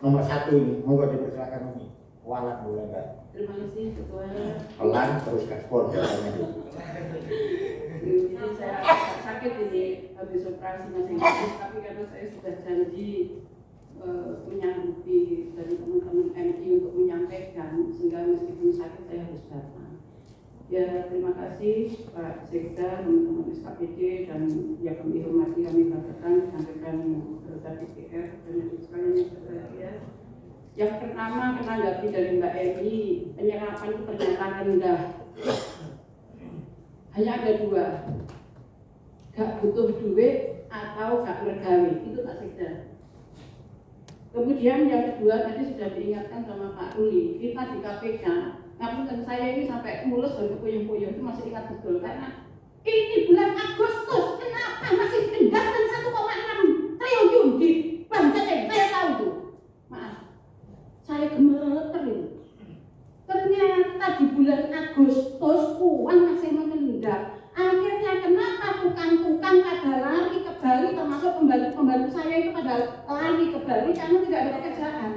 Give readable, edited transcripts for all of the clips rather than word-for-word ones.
nomor 1 ini, monggo dipersilakan ini. Walat mulai Mbak. Terima kasih Ketua. Pelan terus gaspol katanya. Ini saya agak sakit ini habis operasi masih bagus, tapi karena saya sudah janji menyanggupi dari teman-teman MI untuk menyampaikan, sehingga meskipun sakit saya harus datang. Ya, terima kasih Pak Sekda, teman-teman SKPD, dan yang kami hormati, kami katakan sampaikan anggota DPR dan yang sekalian yang berbahagia. Yang pertama, menanggapi dari Mbak Emi, penyerapan itu ternyata rendah. Hanya ada 2, gak butuh duit atau gak mergawe, itu Pak Sekda. Kemudian yang kedua, tadi sudah diingatkan sama Pak Ruli, kita di KPK, ngapunten saya ini sampai mulus dan puyeng-puyeng itu masih ingat betul, karena ini bulan Agustus, kenapa masih dendamkan 1,6 triliun di Bank Jatim? Saya tahu itu. Maaf, saya gemeter itu. Ternyata di bulan Agustus uang masih mengendap. Akhirnya kenapa tukang-tukang pada lari ke Bali, termasuk pembantu saya itu pada lari ke Bali karena tidak ada pekerjaan.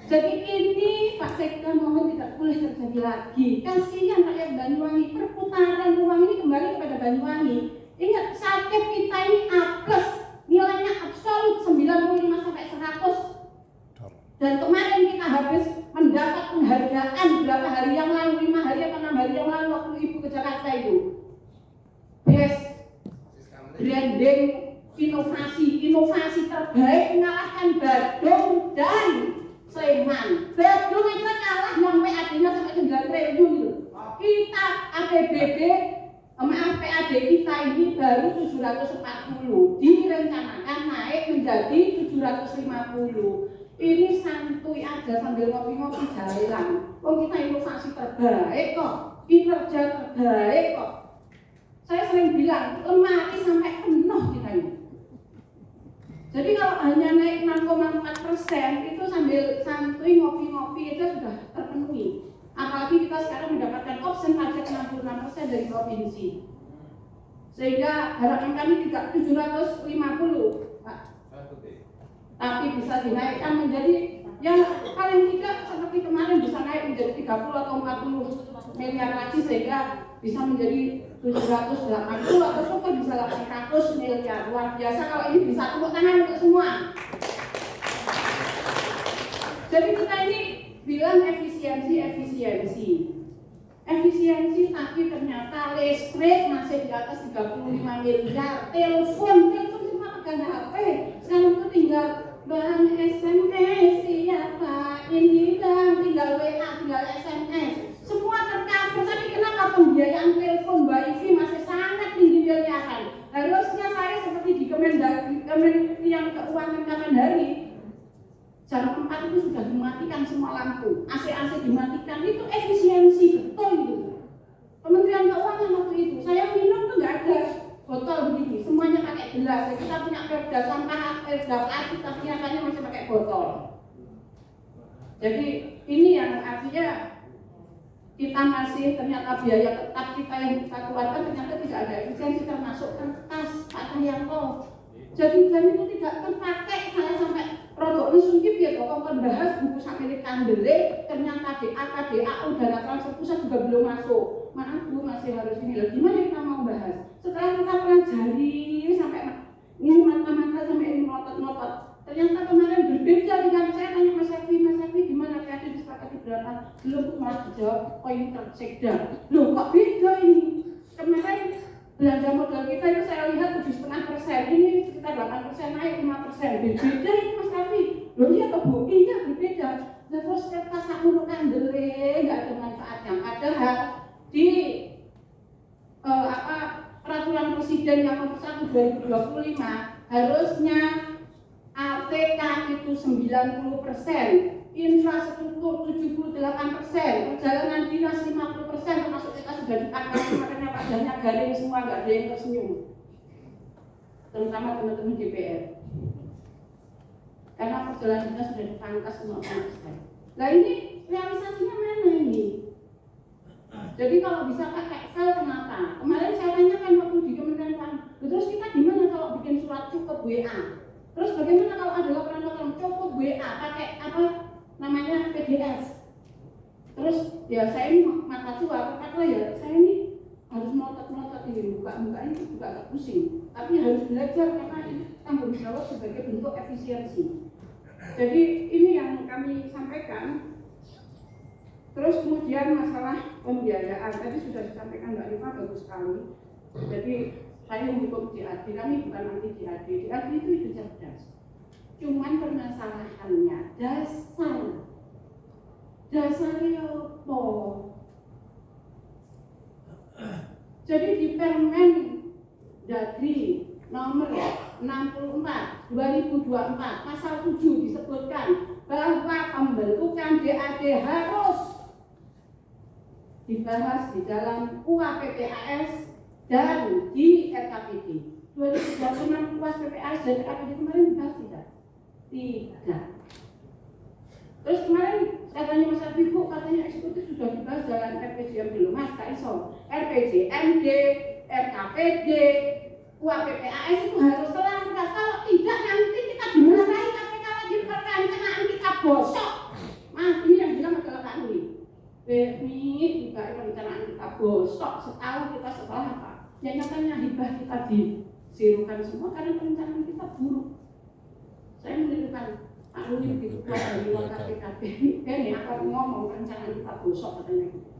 Jadi ini Pak Sekda mohon tidak boleh terjadi lagi. Kasihan rakyat Banyuwangi, perputaran uang ini kembali kepada Banyuwangi. Ingat, sakit kita ini A+, nilainya absolut 95 sampai 100. Dan kemarin kita habis mendapat penghargaan berapa hari yang lalu, 5 hari atau 6 hari yang lalu waktu Ibu ke Jakarta itu. Best branding inovasi terbaik mengalahkan Badung dan Sleman. Badung itu kalah yang PAD-nya sampai 9 triliun. Kita APBD, PAD kita ini baru 740, direncanakan naik menjadi 750. Ini santuy aja sambil ngopi-ngopi jalan. Kita inovasi terbaik kok, kinerja terbaik kok. Saya sering bilang, lemari sampai penuh kita ini. Jadi kalau hanya naik 6,4% itu sambil santuy ngopi-ngopi itu sudah terpenuhi. Apalagi kita sekarang mendapatkan option pajak 66% dari provinsi. Sehingga harapan kami tidak 750, Pak. Tapi bisa dinaikkan menjadi yang paling tidak seperti kemarin bisa naik menjadi 30 atau 40 miliar lagi, sehingga bisa menjadi 780 atau super bisa 800 miliar. Luar biasa kalau ini bisa, tepuk tangan untuk semua. Jadi kita ini bilang efisiensi, tapi ternyata listrik masih di atas 35 miliar. Telepon cuma pegang HP. Sekarang itu tinggal bahan SMS, siapa ini tinggal WA, tinggal SMS. Semua tercover, tapi kenapa pembiayaan telepon WiFi masih sangat tinggi miliaran? Harusnya saya seperti di Kementerian Keuangan kapan hari, jam 4 itu sudah dimatikan semua lampu, AC dimatikan, itu efisiensi betul itu. Kementerian Keuangan waktu itu, saya minum tuh nggak ada botol begini, semuanya pakai gelas. Kita punya perda sampah, perda plastik, tapi nyatanya masih pakai botol. Jadi ini yang artinya kita masih ternyata biaya tetap kita yang kita keluarkan ternyata tidak ada efisiensi, termasuk kertas Pak Cahyanto. Jadi itu tidak terpakai. Saya sampai produk sungkip ya kok bahas buku sampai kandele, ternyata DAU dana transfer pusat juga belum masuk. Maaf Bu, masih harus ini loh. Gimana kita mau bahas? Setelah kita pelajari sampai ini mata-mata sampai ini notot-notot, ternyata kemarin berbeda dengan saya tanya Mas Evi gimana tadi disepakati berapa? Belum malah dijawab poin Sekda. Loh kok beda ini? Kemarin belanja modal kita itu saya lihat 7,5%, ini sekitar 8% naik 5%. Berbeda ini Mas Evi. Loh iya kok Bu? Iya berbeda. Nah terus kertas sakmu kandele nggak ada manfaatnya. Padahal di peraturan presiden yang nomor 1 2025 harusnya ATK itu 90%, infrastruktur 78%, perjalanan dinas 50%, termasuk kita sudah dipangkas, makanya wajahnya garing semua, nggak ada yang tersenyum, terutama teman-teman DPR, karena perjalanan dinas sudah dipangkas semua 100%. Nah ini realisasinya mana ini? Jadi kalau bisa pakai Excel kenapa? Kemarin saya tanyakan waktu di Kementerian Keuangan, terus kita gimana kalau bikin surat cukup WA? Terus bagaimana kalau ada laporan cukup WA WA pakai apa namanya PDF. Terus ya saya ini mata tua, katakanlah ya saya ini harus melotot ini buka ini juga agak pusing. Tapi harus belajar karena ini tanggung jawab sebagai bentuk efisiensi. Jadi ini yang kami sampaikan. Terus kemudian masalah pembiayaan tadi sudah disampaikan Mbak Rifa bagus sekali. Jadi saya mendukung JAD, kami bukan anti JAD. JAD itu ide cerdas. Cuman permasalahannya dasarnya apa? Jadi di Permen Dagri nomor 64 2024 pasal 7 disebutkan bahwa pembentukan JAD harus dibahas di dalam UAPPAS dan di RKPD. 2026 UAS PPAS dan RKPD kemarin dibahas tidak? Tidak. Terus kemarin katanya Mas Abibu, katanya eksekutif sudah dibahas dalam RPJM belum? Mas, Kak Iso, RPJMD, RKPD, UAPPAS itu harus selangkah. Kalau tidak nanti kita dimarahi KPK lagi perencanaan kita bosok. Mas, ini yang bilang adalah Pak Nuri. Ini juga perencanaan kita bosok setahun kita setelah apa? Yang katanya hibah kita disirukan semua karena perencanaan kita buruk. Saya menirukan Pak Nuri begitu kuat dari luar KPKP. Ini akan ngomong perencanaan kita bosok katanya gitu.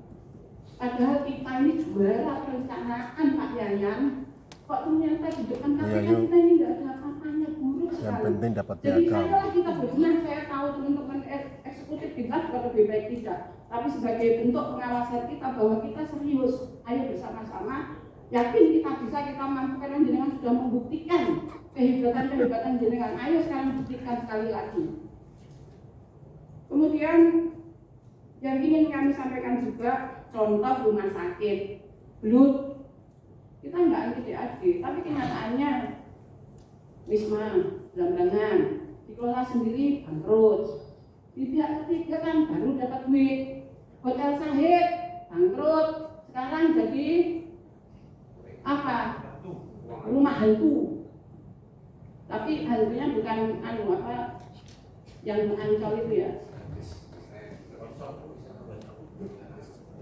Padahal kita ini juara perencanaan Pak Yayan. Kok ternyata di depan KPK kita ini tidak ada apa-apanya, buruk sekali. Yang penting dapat piagam. Jadi kalau kita berkenan, saya tahu teman-teman eksekutif kita juga lebih baik tidak. Tapi sebagai bentuk pengawasan kita bahwa kita serius, ayo bersama-sama. Yakin kita bisa, kita mampu karena jenengan sudah membuktikan kehebatan jenengan. Ayo sekarang buktikan sekali lagi. Kemudian yang ingin kami sampaikan juga contoh rumah sakit, Blut. Kita nggak anti DAD, tapi kenyataannya Wisma, Blambangan, dikelola sendiri bangkrut. Di pihak ketiga kan baru dapat duit. Hotel Sahid bangkrut, sekarang jadi apa? Rumah hantu. Tapi hantunya bukan yang Ancol itu ya.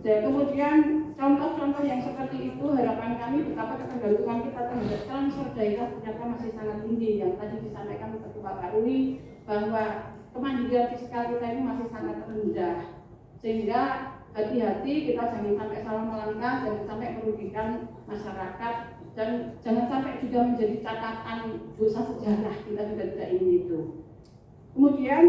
Dan kemudian contoh-contoh yang seperti itu harapan kami betapa ketergantungan kita terhadap transfer daerah ternyata masih sangat tinggi. Yang tadi disampaikan Ketua Pak Ruli bahwa kemandirian fiskal kita ini masih sangat rendah, sehingga hati-hati kita jangan sampai salah melangkah, jangan sampai merugikan masyarakat, dan jangan sampai juga menjadi catatan dosa sejarah. Kita juga tidak ingin itu. Kemudian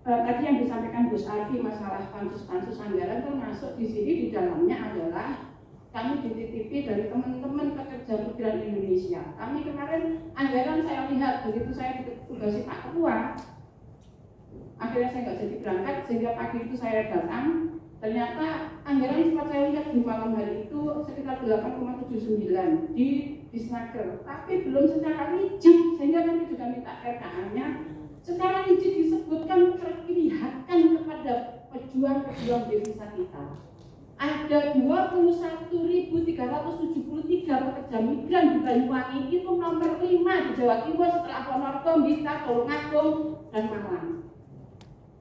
tadi yang disampaikan Gus Arfi masalah pansus anggaran, termasuk di sini di dalamnya adalah kami dititipi dari teman-teman pekerja migran Indonesia. Kami kemarin anggaran saya lihat begitu saya ditugasi Pak Ketua, akhirnya saya nggak jadi berangkat sehingga pagi itu saya datang. Ternyata anggaran sempat saya lihat di malam hari itu sekitar 8,79 di Disnaker, tapi belum secara rigid, sehingga kami juga minta RKA-nya secara rigid disebutkan perpilihan kepada pejuang-pejuang devisa kita. Ada 21.373 pekerja migran di Banyuwangi, itu nomor 5 di Jawa Timur setelah Ponorogo, Blitar, Tulungagung, dan Malang.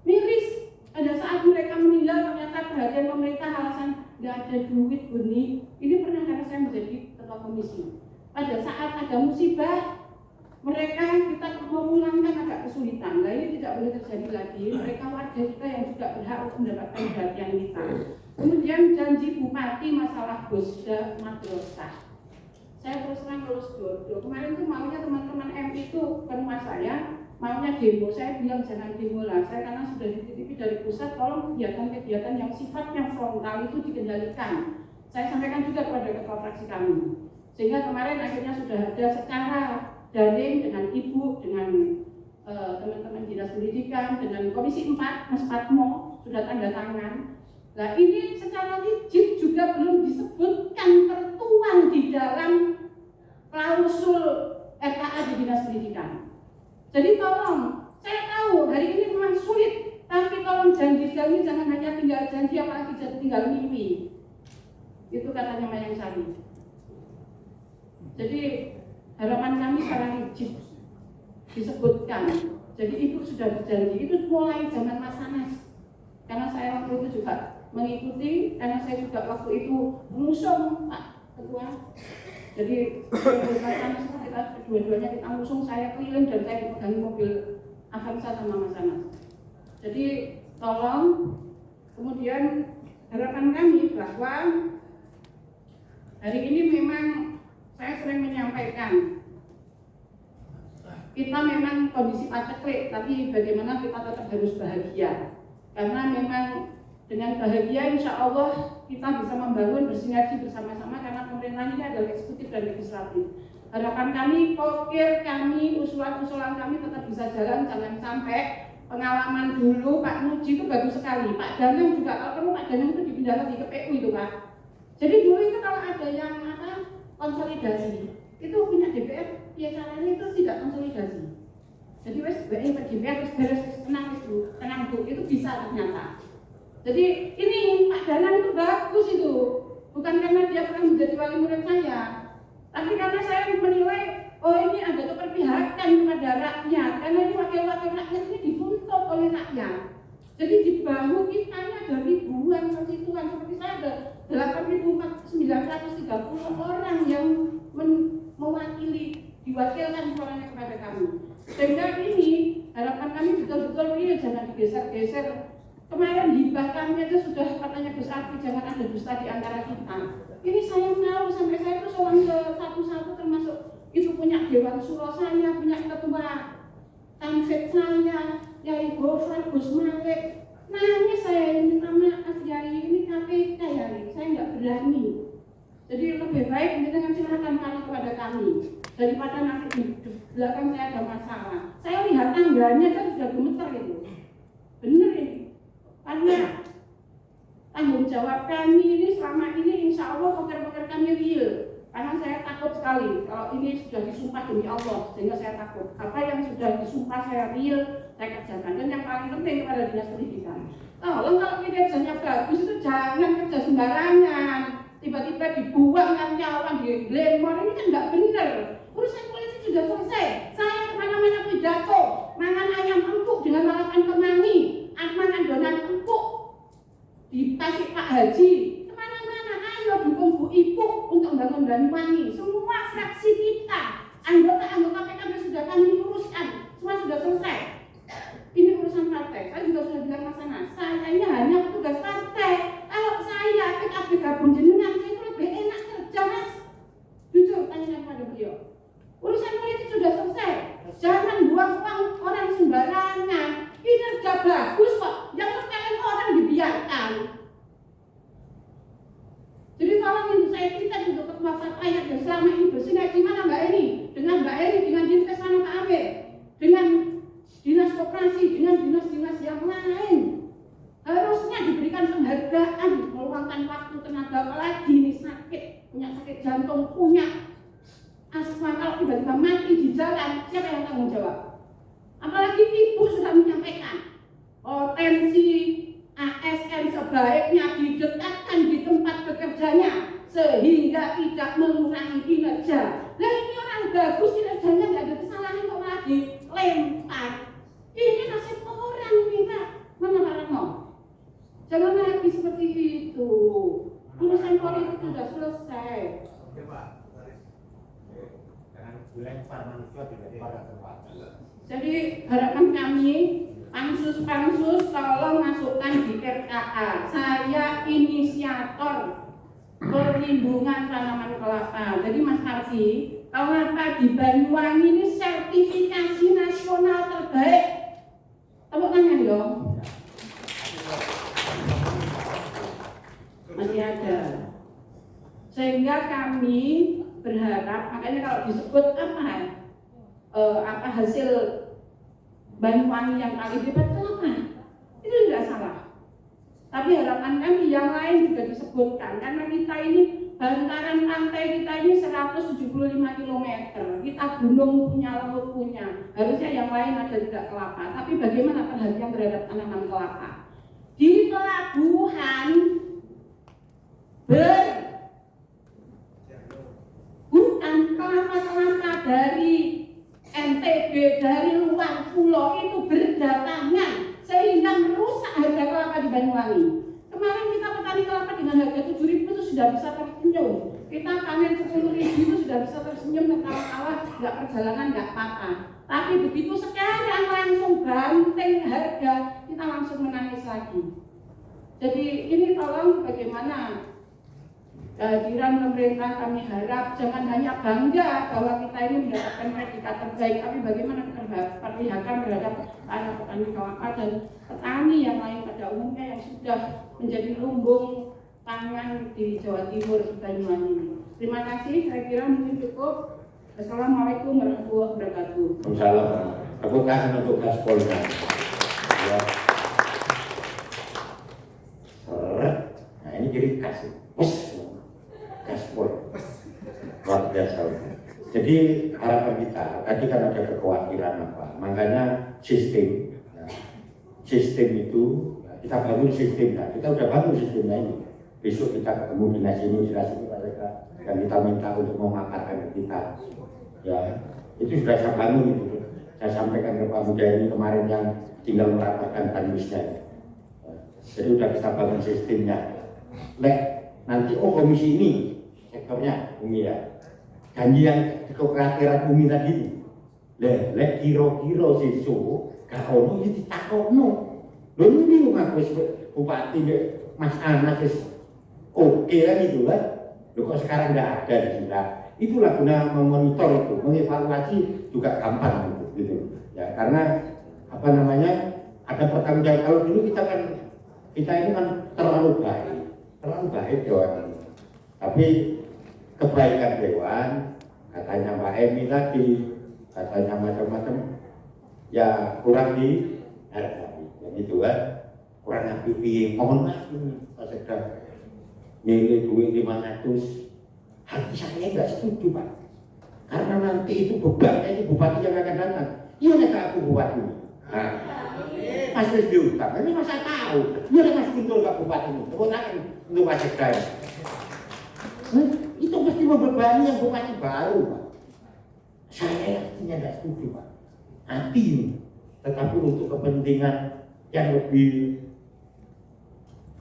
Miris, pada saat mereka meninggal ternyata perhatian pemerintah alasan nggak ada duit Buni. Ini pernah karena saya menjadi ketua komisi. Pada saat ada musibah, mereka kita memulangkan agak kesulitan. Nah ini tidak boleh terjadi lagi. Mereka warga kita yang juga berhak untuk mendapatkan perhatian kita. Kemudian janji Bupati masalah Bosda Madrasah. Saya terus terang lulus dodo. Kemarin itu maunya teman-teman MI itu ke rumah saya, maunya demo. Saya bilang jangan demo lah. Saya karena sudah dititipi dari pusat, tolong kegiatan-kegiatan yang sifatnya frontal itu dikendalikan. Saya sampaikan juga kepada ketua fraksi kami. Sehingga kemarin akhirnya sudah ada secara daring dengan Ibu, dengan teman-teman dinas pendidikan, dengan Komisi 4, Mas Patmo sudah tanda tangan. Nah ini secara rigid juga belum disebutkan tertuang di dalam klausul RKA di dinas pendidikan. Jadi tolong, saya tahu hari ini memang sulit, tapi tolong janji-janji jangan hanya tinggal janji, apalagi tinggal mimpi. Itu katanya Mayang Sari. Jadi harapan kami secara rigid. disebutkan. Jadi ibu sudah berjanji itu mulai zaman Mas Anas. Karena saya waktu itu juga mengikuti, karena saya juga waktu itu mengusung Pak Ketua. Jadi Mas Anas kita kedua-duanya kita mengusung, saya keliling dan saya dipegangi mobil Avanza sama Mas Anas. Jadi tolong, kemudian harapan kami bahwa hari ini memang saya sering menyampaikan kita memang kondisi paceklik, tapi bagaimana kita tetap harus bahagia. Karena memang dengan bahagia insya Allah kita bisa membangun bersinergi bersama-sama karena pemerintah ini adalah eksekutif dan legislatif. Harapan kami, pokir kami, usulan-usulan kami tetap bisa jalan, jangan sampai pengalaman dulu Pak Muji itu bagus sekali. Pak Danang juga, kalau perlu Pak Danang itu dipindah lagi ke PU itu Pak. Jadi dulu itu kalau ada yang konsolidasi, itu punya DPR, ya caranya itu tidak konsolidasi. Jadi wes DPR terus beres tenang itu bisa ternyata. Jadi ini Pak Danang itu bagus itu, bukan karena dia pernah menjadi wali murid saya, tapi karena saya menilai oh ini ada keperpihakan kepada rakyat, karena ini wakil-wakil rakyat ini dituntut oleh rakyat. Jadi di bahu kita ini ada ribuan konstituen, seperti saya ada 8.930 orang yang mewakili, diwakilkan suaranya kepada kami. Sehingga ini harapan kami betul-betul ini jangan digeser-geser. Kemarin hibah kami aja sudah katanya Gus Arfi jangan ada dusta di antara kita. Ini saya mau sampai saya terus orang ke satu-satu termasuk itu punya Dewan Suro saya, punya ketua Tamfid saya, Yai Gofar, Gus Malik. Nangis saya ini minta maaf Yai, ini KPK Yai, saya nggak berani. Jadi lebih baik dengan silakan kali kepada kami daripada nanti di belakang saya ada masalah. Saya lihat tangganya kan sudah gemeter itu. Bener ini. Karena tanggung jawab kami ini selama ini insya Allah poker-poker kami real. Karena saya takut sekali kalau ini sudah disumpah demi Allah, sehingga saya takut. Apa yang sudah disumpah saya real, saya kerjakan. Dan yang paling penting kepada dinas pendidikan. Tolong kalau kinerjanya bagus itu jangan kerja sembarangan. Tiba-tiba dibuang kan nyawa di glamor, ini kan nggak benar. Urusan politik sudah selesai. Saya kemana-mana pidato, mangan ayam empuk dengan lalapan kemangi, mangan donat empuk dikasih Pak Haji. Kemana-mana, ayo dukung Bu Ibu untuk membangun Banyuwangi. Semua fraksi kita, anggota-anggota PKB sudah kami luruskan, semua sudah selesai. Ini urusan partai. Saya juga sudah bilang Mas Anas, saya ini hanya petugas partai. Kalau saya PKB gabung jenengan, saya itu lebih enak kerja Mas. Jujur tanya kepada beliau. Urusan politik sudah selesai. Jangan buang uang orang sembarangan. Kinerja bagus kok. Yang percaya orang dibiarkan. Jadi tolong itu saya minta untuk ketua rakyat yang selama ini bersinergi mana Mbak Eni, dengan Mbak Eni, dengan Dinkes mana Pak Amir, dengan dinas koperasi, dengan dinas-dinas yang lain. Harusnya diberikan penghargaan, meluangkan waktu tenaga, apalagi ini sakit, punya sakit jantung, punya asma, kalau tiba-tiba mati di jalan, siapa yang tanggung jawab? Apalagi ibu sudah menyampaikan potensi ASN sebaiknya didekatkan di tempat bekerjanya sehingga tidak mengurangi kinerja. Nah ini orang bagus kinerjanya nggak ada kesalahan kok malah dilempar. Ini nasib orang ini Pak. Mana Pak Retno? Jangan lagi seperti itu. Urusan politik sudah selesai. Oke Pak. Jangan dilempar manusia pada tempat. Jadi harapan kami pansus tolong masukkan di RKA. Saya inisiator perlindungan tanaman kelapa. Jadi Mas Arfi, kelapa di Banyuwangi ini sertifikasi nasional terbaik. Tepuk tangan dong. Masih ada. Sehingga kami berharap, makanya kalau disebut apa hasil Banyuwangi yang kali debat kelapa, itu tidak salah. Tapi harapan kami yang lain juga disebutkan, karena kita ini bantaran pantai kita ini 175 km, kita gunung punya, laut punya. Harusnya yang lain ada juga kelapa. Tapi bagaimana perhatian terhadap tanaman kelapa? Di pelabuhan bukan kelapa-kelapa dari NTB, dari Pulau itu berdatangan sehingga merusak harga kelapa di Banyuwangi. Kemarin kita petani kelapa dengan harga 7.000 itu sudah bisa tersenyum. Kita panen 10.000 itu sudah bisa tersenyum, ketawa-tawa, nggak perjalanan, nggak apa-apa. Tapi begitu sekarang langsung banting harga, kita langsung menangis lagi. Jadi ini tolong bagaimana kehadiran pemerintah, kami harap jangan hanya bangga bahwa kita ini mendapatkan predikat terbaik, tapi bagaimana keberpihakan terhadap para petani kelapa dan petani yang lain pada umumnya yang sudah menjadi lumbung pangan di Jawa Timur, di Banyuwangi ini. Terima kasih, saya kira mungkin cukup. Assalamualaikum warahmatullahi wabarakatuh. Waalaikumsalam. Tepuk tangan untuk Gaspolnya. Ya. Nah ini jadi kasih. Gaspol. Luar biasa. Jadi harapan kita, tadi kan ada kekhawatiran apa, makanya sistem itu kita bangun sistemnya. Kita udah bangun sistemnya ini. Besok kita ketemu dinas ini mereka dan kita minta untuk memaparkan ke kita. Ya, itu sudah saya bangun itu. Saya sampaikan ke Pak Mujahidi kemarin yang tinggal merapatkan tanwisnya. Jadi sudah kita bangun sistemnya. Nanti komisi ini sektornya Umi ya. Janji yang kekhawatiran Umi tadi. Kira-kira sesuk gak ono iki ditakokno. Lho ini Mas Bupati Mas Anas oke kan itu kan. Lho kok sekarang enggak ada di sini. Itulah guna memonitor itu, mengevaluasi juga gampang gitu. Ya, karena apa namanya? Ada pertanggungjawab. Kalau dulu kita ini kan terlalu baik Dewan. Tapi kebaikan Dewan, katanya Mbak Emi tadi, katanya macam-macam, ya kurang dihargai. Jadi itu kan kurang ngapi mohon maaf ini Pak Sekda. Nilai duit 500. Hati saya nggak setuju Pak, karena nanti itu bebannya ini bupati yang akan datang. Iya nek aku bupati. Nah, Mas Rizky Utang, ini masa tahu. Iya Mas Guntur gak bupati ini. Tepuk tangan untuk Pak Sekda. Itu mesti membebani yang bupati baru Pak. Saya artinya nggak setuju Pak. Hati ini, tetapi untuk kepentingan yang lebih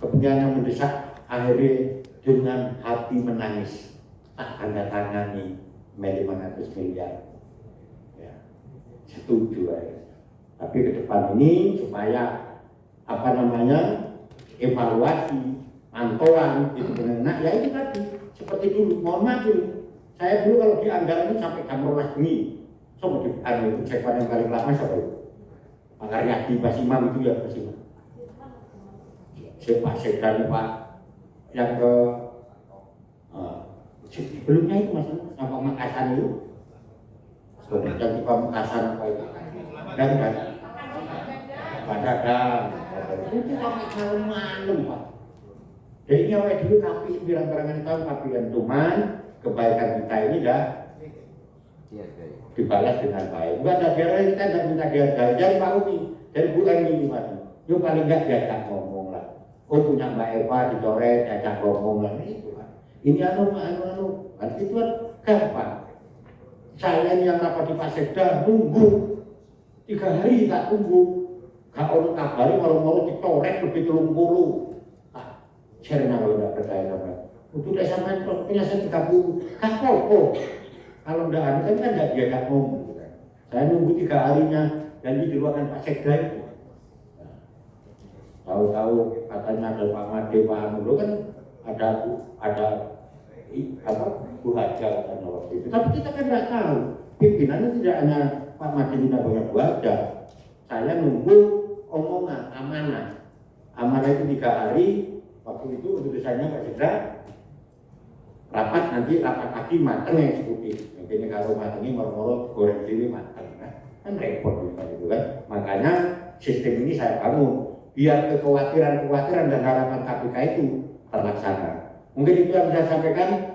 kepentingan yang mendesak, akhirnya dengan hati menangis. Tanda tangani 500 miliar, ya, setuju ya. Tapi ke depan ini supaya apa namanya evaluasi, pantauan itu benar, ya itu tadi seperti dulu. Mohon maaf dulu, saya dulu kalau di anggaran ini sampai jam 12 ini, coba di cek yang paling lama siapa itu? Pak Karyadi, Pak Imam itu ya Pak Imam. Pak Sekda Pak yang ke sebelumnya itu Mas sampai Makassar itu yang di Pamekasan apa itu dan Pak Dadang itu sampai malam Pak. Jadi awal dulu tapi bilang-bilangan tahu tapi yang cuman kebaikan kita ini dah dibalas dengan baik. Bukan ada biar kita tidak minta dihargai dari Pak Umi, dari Bu Eni Mas. Yuk paling enggak diajak ngomong lah. Oh punya Mbak Eva dicoret diajak ngomong lah itu. Ini anu, kan itu kan gampang. Saya ini yang rapat di Pak Sekda nunggu 3 hari tak tunggu, gak ono kabari malu-malu ditorek lebih 30. Serena kalau tidak percaya sama. Untuk saya sampai punya 30, kan apa? Kalau tidak ada kan tidak diajak ngomong. Saya nunggu 3 harinya janji di ruangan Pak Sekda itu. Tahu-tahu katanya ada Pak Made, Pak Anu kan ada apa Bu Haja kan waktu itu. Tapi kita kan nggak tahu pimpinannya tidak hanya Pak Made tidak banyak Bu Haja. Saya nunggu omongan amanah itu 3 hari. Waktu itu utusannya Pak Sekda rapat nanti rapat lagi mateng eksekutif. Ini kalau matengnya moro-moro goreng sini mateng kan repot gitu kan. Makanya sistem ini saya bangun biar kekhawatiran dan harapan KPK itu terlaksana. Mungkin itu yang saya sampaikan.